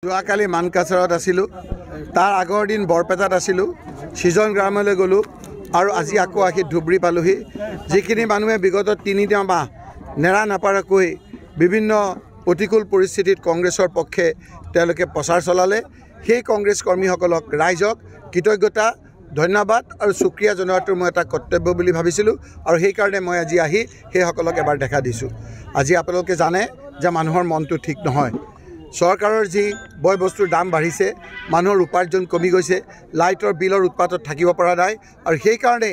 যোৱাকালি মানকাছাৰত আছিলোঁ, তাৰ আগৰ দিন বৰপেটাত আছিলোঁ, সিজন গ্ৰামলৈ গ'লোঁ আৰু আজি আকৌ আহি ধুবুৰী পালোহি। যিখিনি মানুহে বিগত ৩ মাহ নেৰা নাপাৰাকৈ বিভিন্ন প্ৰতিকূল পৰিস্থিতিত কংগ্ৰেছৰ পক্ষে তেওঁলোকে প্ৰচাৰ চলালে, সেই কংগ্ৰেছ কৰ্মীসকলক ৰাইজক কৃতজ্ঞতা ধন্যবাদ আৰু শুক্ৰিয়া জনোৱাটো মই এটা কৰ্তব্য বুলি ভাবিছিলোঁ আৰু সেইকাৰণে মই আজি আহি সেইসকলক এবাৰ দেখা দিছোঁ। আজি আপোনালোকে জানে যে মানুহৰ মনটো ঠিক নহয়। চৰকাৰৰ যি বয় বস্তুৰ দাম বাঢ়িছে, মানুহৰ উপাৰ্জন কমি গৈছে, লাইটৰ বিলৰ উৎপাতত থাকিব পৰা নাই আৰু সেইকাৰণে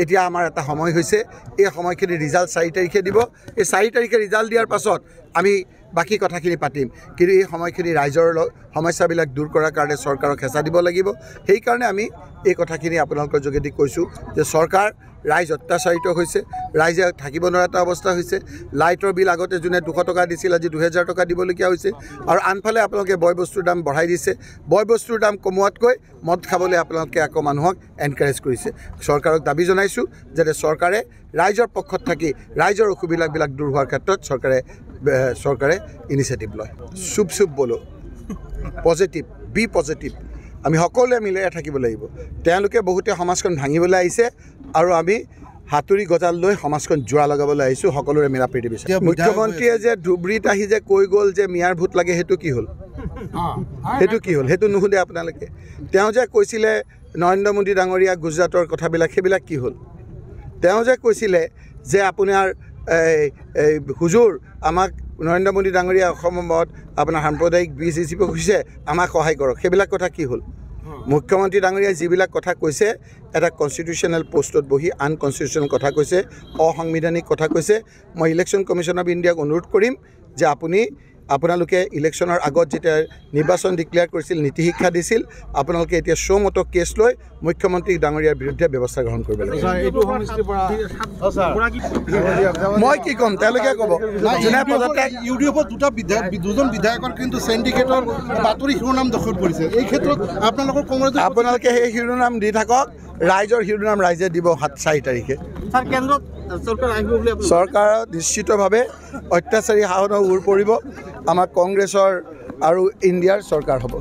এতিয়া আমাৰ এটা সময় হৈছে, এই সময়খিনি ৰিজাল্ট 4 তাৰিখে দিব। এই 4 তাৰিখে ৰিজাল্ট দিয়াৰ পাছত আমি বাকী কথাখিনি পাতিম, কিন্তু এই সময়খিনি ৰাইজৰ সমস্যাবিলাক দূৰ কৰাৰ কাৰণে চৰকাৰক হেঁচা দিব লাগিব। সেইকাৰণে আমি এই কথাখিনি আপোনালোকৰ যোগেদি কৈছোঁ যে চৰকাৰ ৰাইজ অত্যাচাৰিত হৈছে, ৰাইজে থাকিব নোৱাৰা এটা অৱস্থা হৈছে। লাইটৰ বিল আগতে যোনে 200 টকা দিছিল আজি 2000 টকা দিবলগীয়া হৈছে আৰু আনফালে আপোনালোকে বয় বস্তুৰ দাম বঢ়াই দিছে। বয় বস্তুৰ দাম কমোৱাতকৈ মদ খাবলৈ আপোনালোকে আকৌ মানুহক এনকাৰেজ কৰিছে। চৰকাৰক দাবী জনাইছোঁ যাতে চৰকাৰে ৰাইজৰ পক্ষত থাকি ৰাইজৰ অসুবিধাবিলাক দূৰ হোৱাৰ ক্ষেত্ৰত চৰকাৰে ইনিচিয়েটিভ লয়। চুপ বলো, পজিটিভ, বি পজিটিভ। আমি সকলোৱে মিলি থাকিব লাগিব। তেওঁলোকে বহুতে সমাজখন ভাঙিবলৈ আহিছে আৰু আমি হাতুৰি গজাল লৈ সমাজখন জোৰা লগাবলৈ আহিছোঁ, সকলোৰে মিলা প্ৰীতি বিচাৰি। মুখ্যমন্ত্ৰীয়ে যে ধুবুৰীত আহি যে কৈ গ'ল যে মিয়াৰ ভোট লাগে, সেইটো কি হ'ল? সেইটো নুশুধে আপোনালোকে। তেওঁ যে কৈছিলে নৰেন্দ্ৰ মোদী ডাঙৰীয়া গুজৰাটৰ কথাবিলাক, সেইবিলাক কি হ'ল? তেওঁ যে কৈছিলে যে আপোনাৰ হুজুৰ আমাক নৰেন্দ্ৰ মোদী ডাঙৰীয়া অসমত আপোনাৰ সাম্প্ৰদায়িক BJP কৈছে আমাক সহায় কৰক, সেইবিলাক কথা কি হ'ল? মুখ্যমন্ত্ৰী ডাঙৰীয়াই যিবিলাক কথা কৈছে, এটা কনষ্টিটিউশ্যনেল পোষ্টত বহি আনকনষ্টিটিউশ্যনেল কথা কৈছে, অসাংবিধানিক কথা কৈছে। মই ইলেকশ্যন কমিশ্যন অফ ইণ্ডিয়াক অনুৰোধ কৰিম যে আপোনালোকে ইলেকশ্যনৰ আগত যেতিয়া নিৰ্বাচন ডিক্লেয়াৰ কৰিছিল, নীতি শিক্ষা দিছিল, আপোনালোকে এতিয়া মতো কেছ লৈ মুখ্যমন্ত্ৰী ডাঙৰীয়াৰ বিৰুদ্ধে ব্যৱস্থা গ্ৰহণ কৰিব লাগিব। মই কি ক'ম, তেওঁলোকে ক'ব। ইউডিএফত দুজন বিধায়কৰ কিন্তু চেণ্ডিকেটৰ বাতৰি শিৰোনাম দখল কৰিছে। এই ক্ষেত্ৰত আপোনালোকে সেই শিৰোনাম দি থাকক, ৰাইজৰ শিৰোনাম ৰাইজে দিব 4 তাৰিখে। চৰকাৰৰ নিশ্চিতভাৱে অত্যাচাৰী শাসনৰ ওৰ পৰিব, আমাৰ কংগ্ৰেছৰ আৰু ইণ্ডিয়াৰ চৰকাৰ হ'ব।